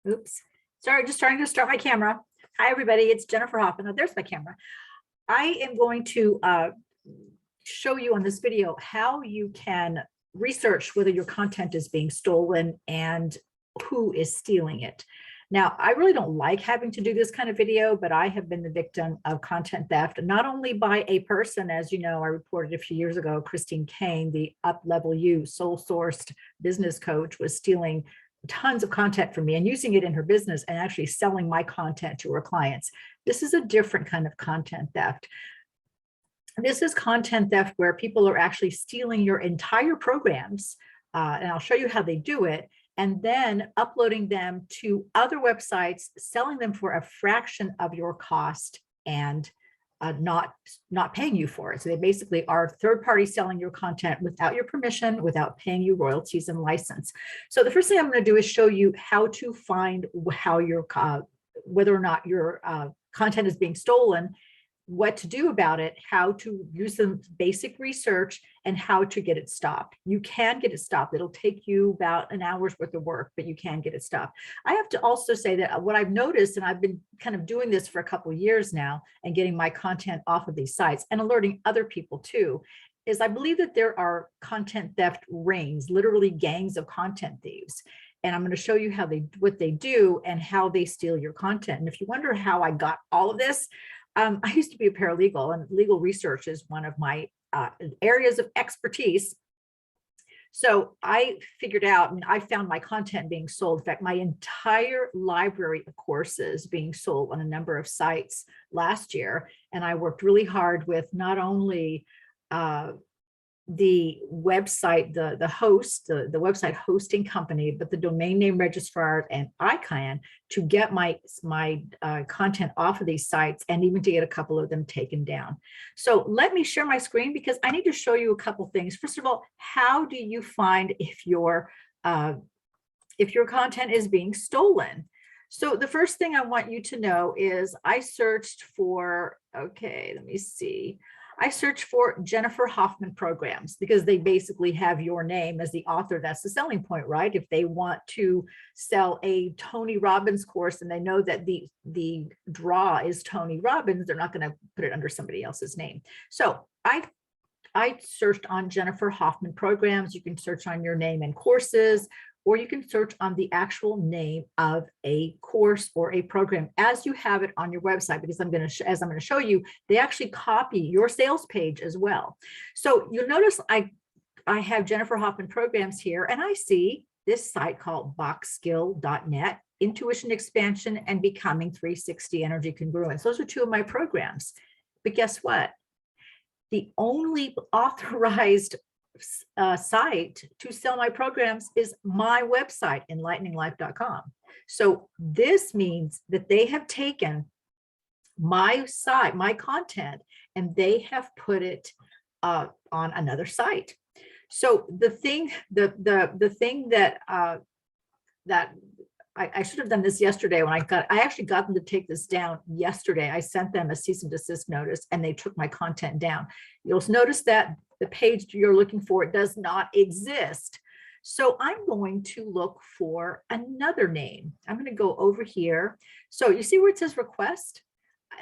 Oops. Sorry, just trying to start my camera. Hi, everybody. It's Jennifer Hoffman. Oh, there's my camera. I am going to show you on this video how you can research whether your content is being stolen and who is stealing it. Now, I really don't like having to do this kind of video, but I have been the victim of content theft, not only by a person, as you know, I reported a few years ago, Christine Kane, the Up Level You sole sourced business coach, was stealing tons of content from me and using it in her business and actually selling my content to her clients. This is a different kind of content theft. This is content theft where people are actually stealing your entire programs, and I'll show you how they do it, and then uploading them to other websites, selling them for a fraction of your cost and not paying you for it. So they basically are third party selling your content without your permission, without paying you royalties and license. So the first thing I'm going to do is show you how to find how your whether or not your content is being stolen, what to do about it, how to use some basic research, and how to get it stopped. You can get it stopped. It'll take you about an hour's worth of work, but you can get it stopped. I have to also say that what I've noticed, and I've been kind of doing this for a couple of years now and getting my content off of these sites and alerting other people too, is I believe that there are content theft rings, literally gangs of content thieves. And I'm going to show you how what they do and how they steal your content. And if you wonder how I got all of this, I used to be a paralegal, and legal research is one of my areas of expertise. So I figured out, and I found my content being sold. In fact, my entire library of courses being sold on a number of sites last year. And I worked really hard with not only the website, the host, the website hosting company, but the domain name registrar and ICANN to get my content off of these sites and even to get a couple of them taken down. So let me share my screen because I need to show you a couple things. First of all, how do you find if your content is being stolen? So the first thing I want you to know is I searched for, okay, let me see. I searched for Jennifer Hoffman programs because they basically have your name as the author. That's the selling point, right? If they want to sell a Tony Robbins course and they know that the draw is Tony Robbins, they're not going to put it under somebody else's name. So I searched on Jennifer Hoffman programs. You can search on your name and courses, or you can search on the actual name of a course or a program as you have it on your website, because as I'm going to show you, they actually copy your sales page as well. So you'll notice I have Jennifer Hoffman programs here, and I see this site called boxskill.net, Intuition Expansion and Becoming 360 Energy Congruence. Those are two of my programs. But guess what? The only authorized site to sell my programs is my website, enlighteninglife.com. So this means that they have taken my site, my content, and they have put it on another site. So the thing that I should have done this yesterday when I actually got them to take this down yesterday. I sent them a cease and desist notice and they took my content down. You'll notice that the page you're looking for does not exist. So I'm going to look for another name. I'm going to go over here. So you see where it says request?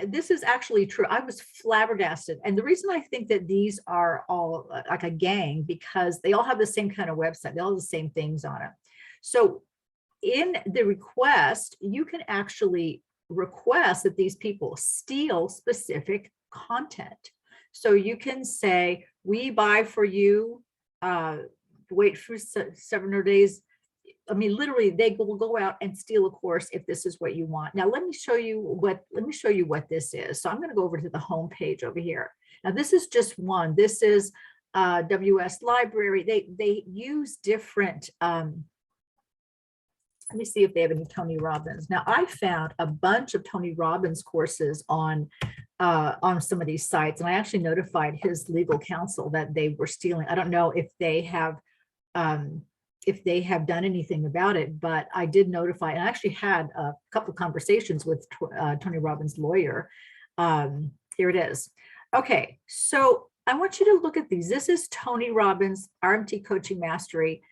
This is actually true. I was flabbergasted. And the reason I think that these are all like a gang, because they all have the same kind of website. They all have the same things on it. So in the request, you can actually request that these people steal specific content. So you can say, we buy for you, wait for 7 days. I mean, literally, they will go out and steal a course if this is what you want. Now, let me show you what this is. So I'm going to go over to the home page over here. Now, this is just one. This is WS Library. They use different. Let me see if they have any Tony Robbins. Now, I found a bunch of Tony Robbins courses on some of these sites, and I actually notified his legal counsel that they were stealing. I don't know if they have done anything about it, but I did notify, and I actually had a couple of conversations with Tony Robbins' lawyer. Here it is. Okay, so I want you to look at these. This is Tony Robbins, RMT Coaching Mastery.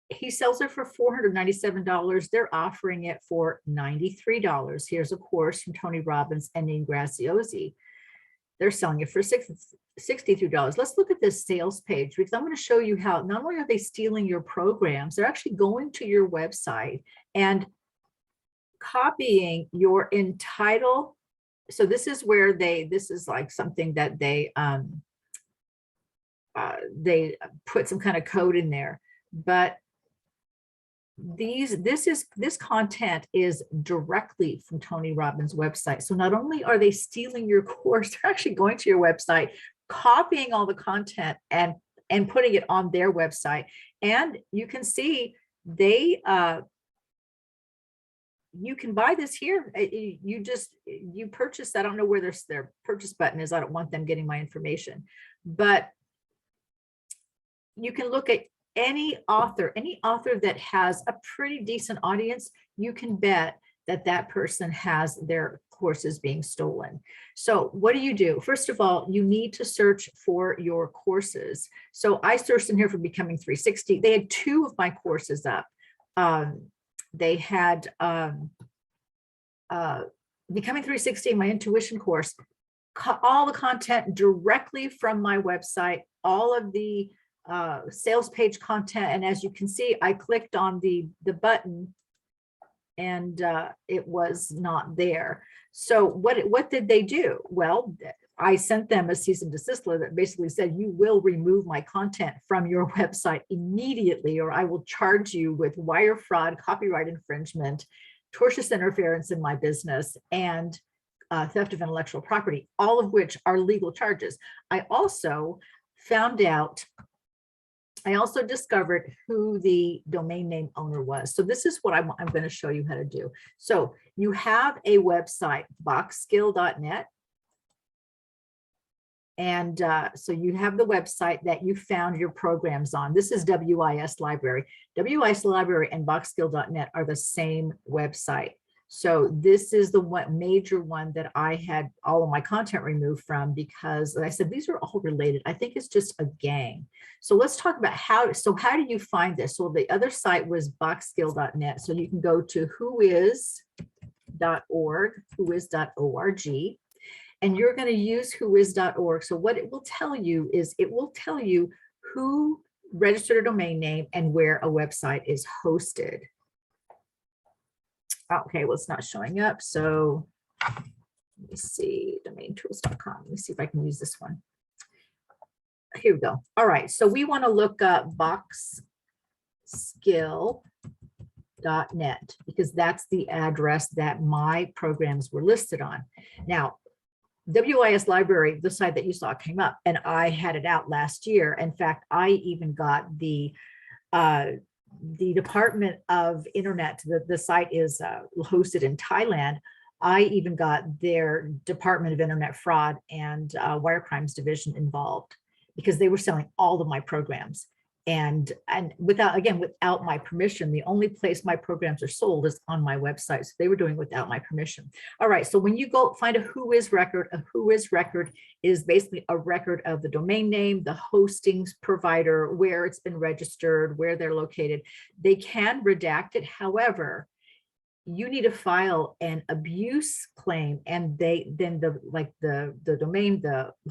He sells it for $497. They're offering it for $93. Here's a course from Tony Robbins and Neil Graziosi. They're selling it for $63. Let's look at this sales page, because I'm going to show you how not only are they stealing your programs, they're actually going to your website and copying your entitle. So this is where this is like something that they put some kind of code in there, but this content is directly from Tony Robbins' website. So not only are they stealing your course, they're actually going to your website, copying all the content and putting it on their website. And you can see they you can buy this here. You purchase. I don't know where their purchase button is. I don't want them getting my information, but you can look at any author that has a pretty decent audience. You can bet that that person has their courses being stolen. So what do? First of all, you need to search for your courses. So I searched in here for Becoming 360. They had 2 of my courses up. They had Becoming 360, my intuition course, all the content directly from my website, all of the sales page content. And as you can see, I clicked on the button and it was not there. So what did they do? Well, I sent them a cease and desist letter that basically said, you will remove my content from your website immediately, or I will charge you with wire fraud, copyright infringement, tortious interference in my business, and theft of intellectual property, all of which are legal charges. I also discovered who the domain name owner was. So this is what I'm going to show you how to do. So you have a website, boxskill.net. And so you have the website that you found your programs on. This is WIS Library. WIS Library and boxskill.net are the same website. So this is the major one that I had all of my content removed from, because like I said, these are all related. I think it's just a gang. So let's talk about how do you find this? So the other site was boxskill.net. So you can go to whois.org, whois.org, and you're going to use whois.org. So what it will tell you is it will tell you who registered a domain name and where a website is hosted. Okay, well, it's not showing up. So let me see, domaintools.com. Let me see if I can use this one. Here we go. All right, so we want to look up boxskill.net because that's the address that my programs were listed on. Now, WIS Library, the site that you saw, came up, and I had it out last year. In fact, I even got the Department of Internet, the site is hosted in Thailand. I even got their Department of Internet Fraud and Wire Crimes Division involved because they were selling all of my programs. And without my permission. The only place my programs are sold is on my website. So they were doing it without my permission. All right, so when you go find a whois record, a whois record is basically a record of the domain name, the hosting provider, where it's been registered, where they're located. They can redact it. However, you need to file an abuse claim, and the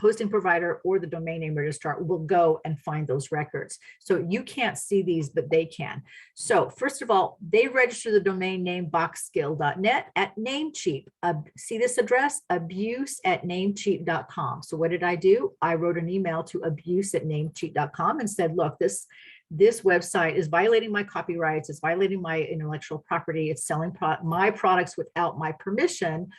hosting provider or the domain name registrar will go and find those records. So you can't see these, but they can. So first of all, they register the domain name boxskill.net at Namecheap. See this address, abuse@namecheap.com. So what did I do? I wrote an email to abuse@namecheap.com and said, look, this website is violating my copyrights, it's violating my intellectual property, it's selling my products without my permission.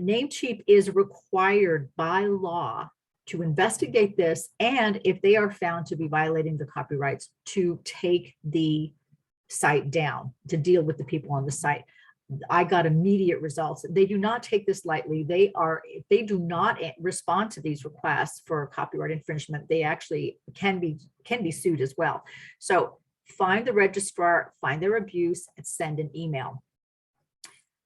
Namecheap is required by law to investigate this, and if they are found to be violating the copyrights, to take the site down, to deal with the people on the site. I got immediate results. They do not take this lightly. They do not respond to these requests for copyright infringement. They actually can be sued as well. So find the registrar, find their abuse, and send an email.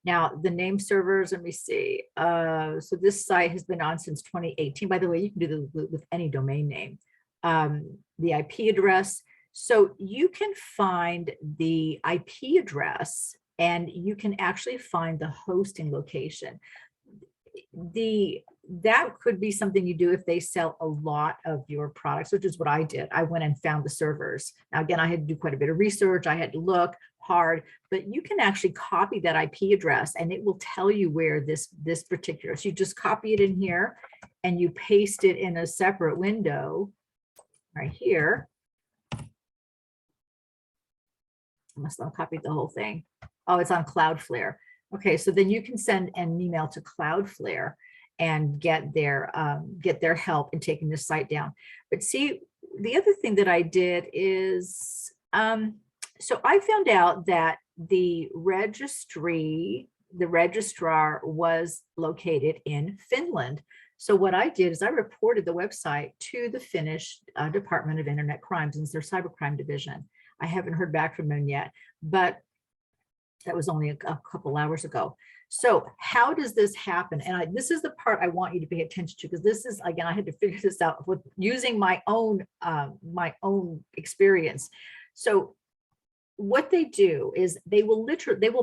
Now the name servers, let me see. So this site has been on since 2018. By the way, you can do this with any domain name. The IP address, So you can find the IP address and you can actually find the hosting location. That could be something you do if they sell a lot of your products, which is what I did. I went and found the servers. Now, again, I had to do quite a bit of research. I had to look hard, but you can actually copy that IP address and it will tell you where this particular, so you just copy it in here and you paste it in a separate window right here. I must have copied the whole thing. Oh, it's on Cloudflare. Okay, so then you can send an email to Cloudflare and get their help in taking this site down. But see, the other thing that I did is, so I found out that the registrar was located in Finland. So what I did is I reported the website to the Finnish Department of Internet Crimes, and it's their cybercrime division. I haven't heard back from them yet, but that was only a couple hours ago. So how does this happen? And this is the part I want you to pay attention to, because this is, again, I had to figure this out with using my own experience. So what they do is they will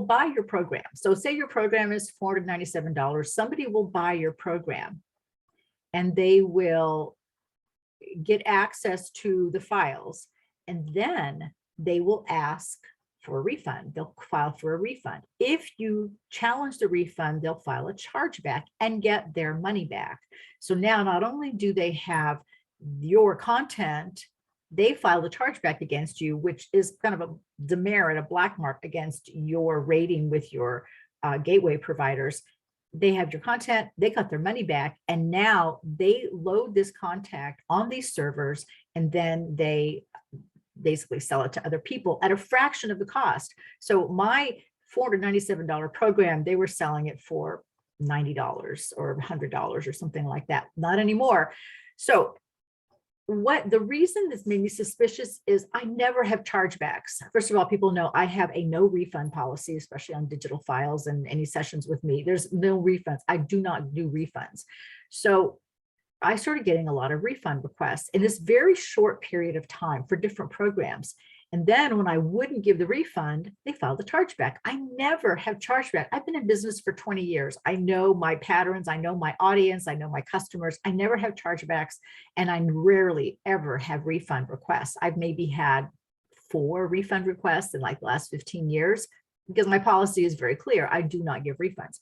buy your program. So say your program is $497. Somebody will buy your program and they will get access to the files, and then they will ask for a refund. They'll file for a refund. If you challenge the refund, they'll file a chargeback and get their money back. So now not only do they have your content, they filed a chargeback against you, which is kind of a demerit, a black mark against your rating with your gateway providers. They have your content, they got their money back, and now they load this content on these servers, and then they basically sell it to other people at a fraction of the cost. So my $497 program, they were selling it for $90 or $100 or something like that. Not anymore. So the reason this made me suspicious is I never have chargebacks. First of all, people know I have a no refund policy, especially on digital files and any sessions with me. There's no refunds. I do not do refunds. So I started getting a lot of refund requests in this very short period of time for different programs. And then when I wouldn't give the refund, they filed a chargeback. I never have chargeback. I've been in business for 20 years. I know my patterns. I know my audience. I know my customers. I never have chargebacks, and I rarely ever have refund requests. I've maybe had 4 refund requests in like the last 15 years because my policy is very clear. I do not give refunds.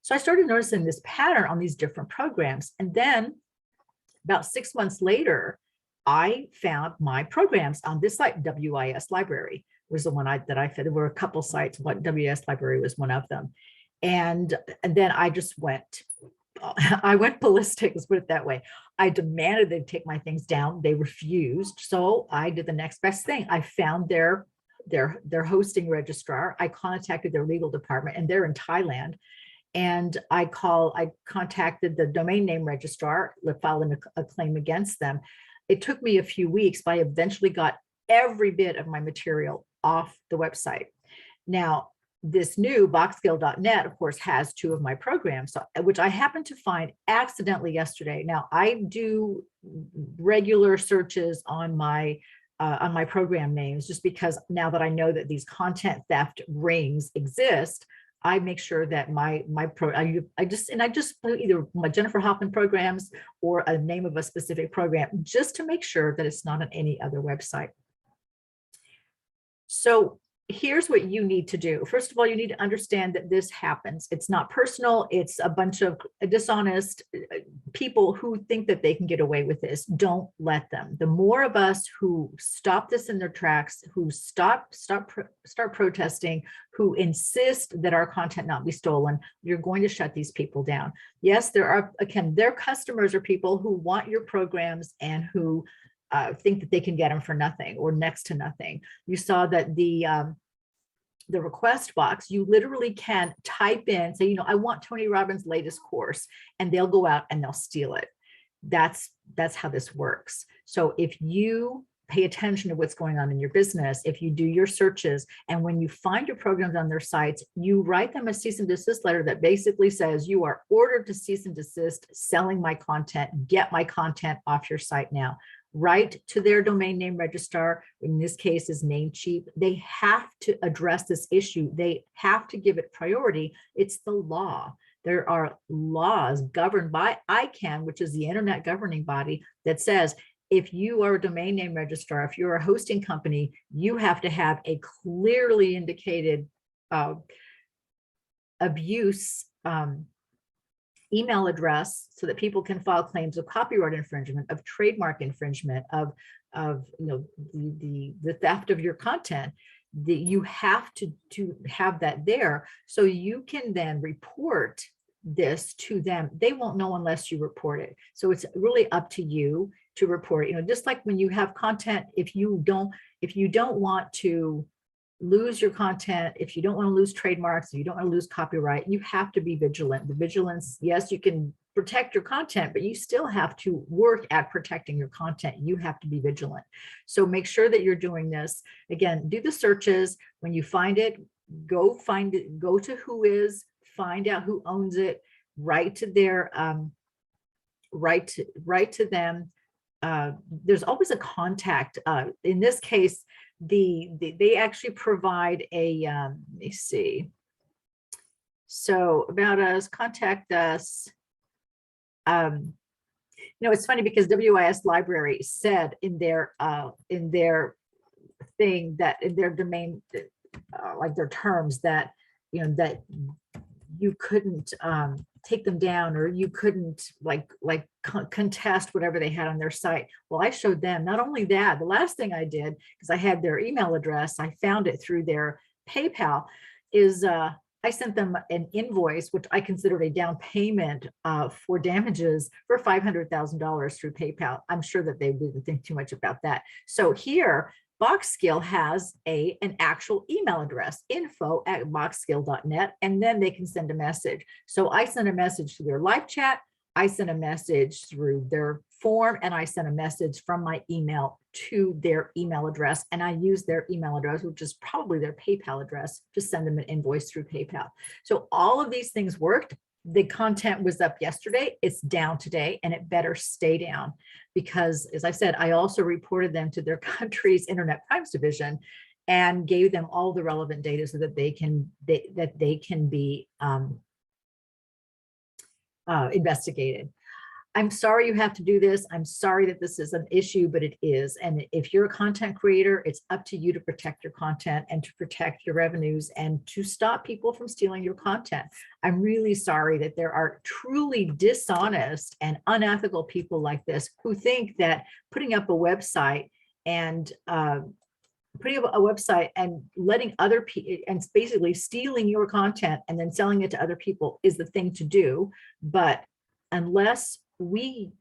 So I started noticing this pattern on these different programs. And then about 6 months later, I found my programs on this site. WIS Library was the one that I fed. There were a couple sites, but WIS Library was one of them. And then I just went ballistic, let's put it that way. I demanded they take my things down. They refused. So I did the next best thing. I found their hosting registrar. I contacted their legal department, and they're in Thailand. And I contacted the domain name registrar, filed a claim against them. It took me a few weeks, but I eventually got every bit of my material off the website. Now, this new boxscale.net, of course, has 2 of my programs, which I happened to find accidentally yesterday. Now, I do regular searches on my program names, just because now that I know that these content theft rings exist, I make sure that I just put either my Jennifer Hoffman programs or a name of a specific program, just to make sure that it's not on any other website. So here's what you need to do. First of all, you need to understand that this happens. It's not personal. It's a bunch of dishonest people who think that they can get away with this. Don't let them. The more of us who stop this in their tracks, who start protesting, who insist that our content not be stolen, you're going to shut these people down. Yes, their customers are people who want your programs and who think that they can get them for nothing or next to nothing. You saw that the request box, you literally can type in, say, I want Tony Robbins' latest course, and they'll go out and they'll steal it. That's how this works. So if you pay attention to what's going on in your business, if you do your searches, and when you find your programs on their sites, you write them a cease and desist letter that basically says you are ordered to cease and desist selling my content, get my content off your site now. write to their domain name registrar, in this case is Namecheap. They have to address this issue. They have to give it priority. It's the law. There are laws governed by ICANN, which is the internet governing body, that says if you are a domain name registrar, if you're a hosting company, you have to have a clearly indicated abuse email address so that people can file claims of copyright infringement, of trademark infringement, of the theft of your content. That you have to have that there, so you can then report this to them. They won't know unless you report it. So it's really up to you to report it. Just like when you have content, if you don't want to lose your content, if you don't want to lose trademarks, if you don't want to lose copyright, you have to be vigilant. The vigilance, yes, you can protect your content, but you still have to work at protecting your content. You have to be vigilant. So make sure that you're doing this. Again, do the searches. When you find it, go find it, go to Whois, find out who owns it, write to their, write to them. There's always a contact. In this case, they actually provide a, let me see. So about us, contact us. It's funny because WIS Library said in their thing that in their domain, like their terms, that that you couldn't take them down, or you couldn't contest whatever they had on their site. Well, I showed them not only that, the last thing I did, because I had their email address, I found it through their PayPal, is I sent them an invoice, which I considered a down payment for damages for $500,000 through PayPal. I'm sure that they didn't think too much about that. So here, Boxskill has an actual email address, info@boxskill.net, and then they can send a message. So I sent a message to their live chat, I sent a message through their form, and I sent a message from my email to their email address, and I used their email address, which is probably their PayPal address, to send them an invoice through PayPal. So all of these things worked. The content was up yesterday, it's down today, and it better stay down, because as I said, I also reported them to their country's internet crimes division and gave them all the relevant data so that they can be investigated. I'm sorry you have to do this. I'm sorry that this is an issue, but it is. And if you're a content creator, it's up to you to protect your content and to protect your revenues and to stop people from stealing your content. I'm really sorry that there are truly dishonest and unethical people like this who think that putting up a website and letting other people, and basically stealing your content and then selling it to other people, is the thing to do. But unless we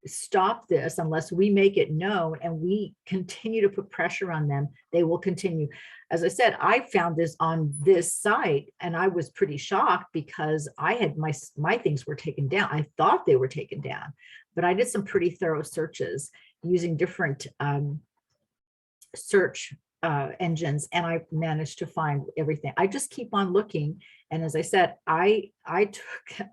stop this, unless we make it known and we continue to put pressure on them, they will continue. As I said, I found this on this site and I was pretty shocked because I had my things were taken down. I thought they were taken down, but I did some pretty thorough searches using different search engines, and I managed to find everything. I just keep on looking. And as I said, I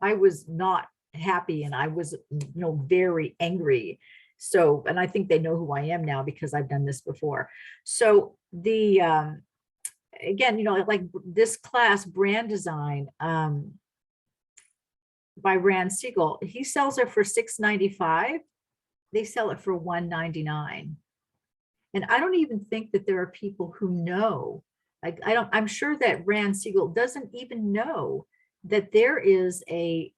was not happy, and I was very angry. So, and I think they know who I am now because I've done this before. So the again, like this class, brand design, by Rand Siegel, he sells it for $6.95. They sell it for $1.99. And I don't even think that there are people who know, I'm sure that Rand Siegel doesn't even know that there is a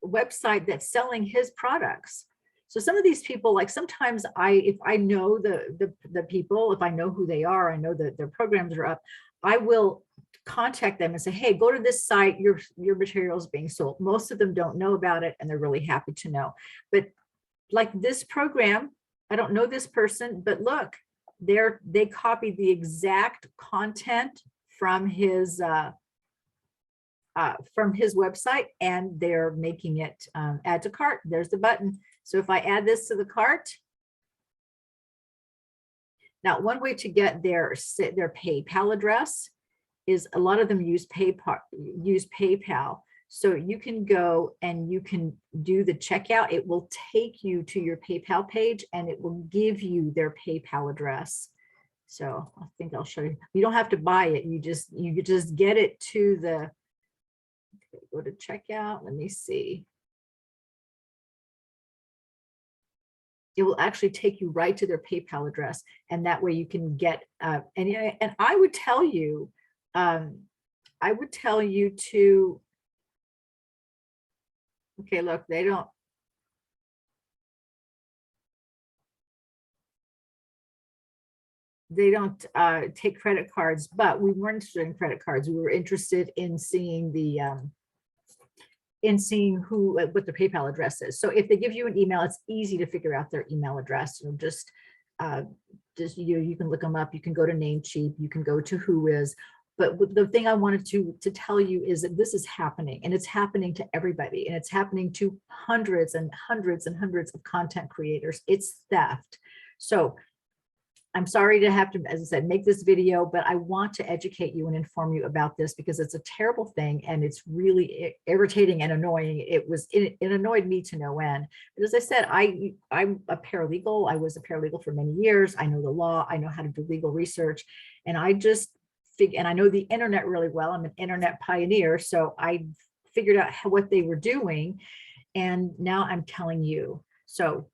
website that's selling his products. So some of these people, like sometimes if I know the people, if I know who they are, I know that their programs are up, I will contact them and say, hey, go to this site, your material is being sold. Most of them don't know about it, and they're really happy to know. But like this program, I don't know this person, but look, they copied the exact content from his website, and they're making it add to cart. There's the button. So if I add this to the cart, now one way to get their PayPal address is a lot of them use PayPal. So you can go and you can do the checkout. It will take you to your PayPal page and it will give you their PayPal address. So I think I'll show you. You don't have to buy it. You just get it to the, okay, go to checkout. Let me see. It will actually take you right to their PayPal address. And that way you can get, and I would tell you to, okay, look, they don't take credit cards, but we weren't interested in credit cards. We were interested in seeing the what their PayPal address is. So if they give you an email, it's easy to figure out their email address. You know, just you can look them up. You can go to Namecheap. You can go to Whois. But the thing I wanted to tell you is that this is happening, and it's happening to everybody, and it's happening to hundreds and hundreds and hundreds of content creators. It's theft. So I'm sorry to have to, as I said, make this video, but I want to educate you and inform you about this because it's a terrible thing and it's really irritating and annoying. It annoyed me to no end. But as I said, I'm a paralegal. I was a paralegal for many years. I know the law. I know how to do legal research, and I just and I know the internet really well. I'm an internet pioneer, so I figured out what they were doing, and now I'm telling you. So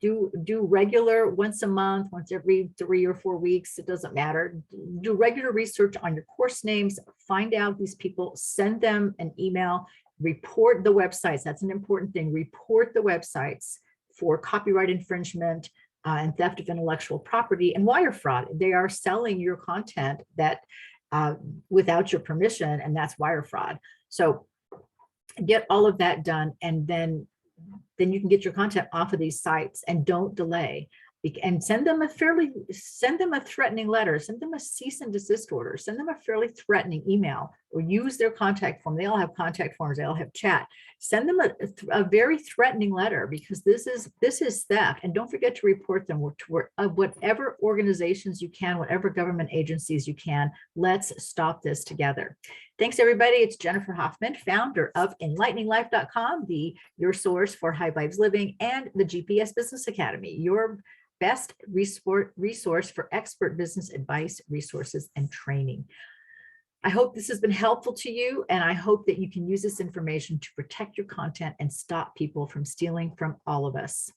do regular, once a month, once every 3 or 4 weeks, it doesn't matter. Do regular research on your course names, find out these people, send them an email, report the websites. That's an important thing. Report the websites for copyright infringement and theft of intellectual property and wire fraud. They are selling your content that without your permission, and that's wire fraud. So get all of that done, and then you can get your content off of these sites, and don't delay, and send them a threatening letter, send them a cease and desist order, send them a fairly threatening email, or use their contact form. They all have contact forms, they all have chat. Send them a very threatening letter, because this is theft. And don't forget to report them to whatever organizations you can, whatever government agencies you can. Let's stop this together. Thanks, everybody. It's Jennifer Hoffman, founder of enlighteninglife.com, your source for high vibes living, and the GPS Business Academy, your best resource for expert business advice, resources, and training. I hope this has been helpful to you, and I hope that you can use this information to protect your content and stop people from stealing from all of us.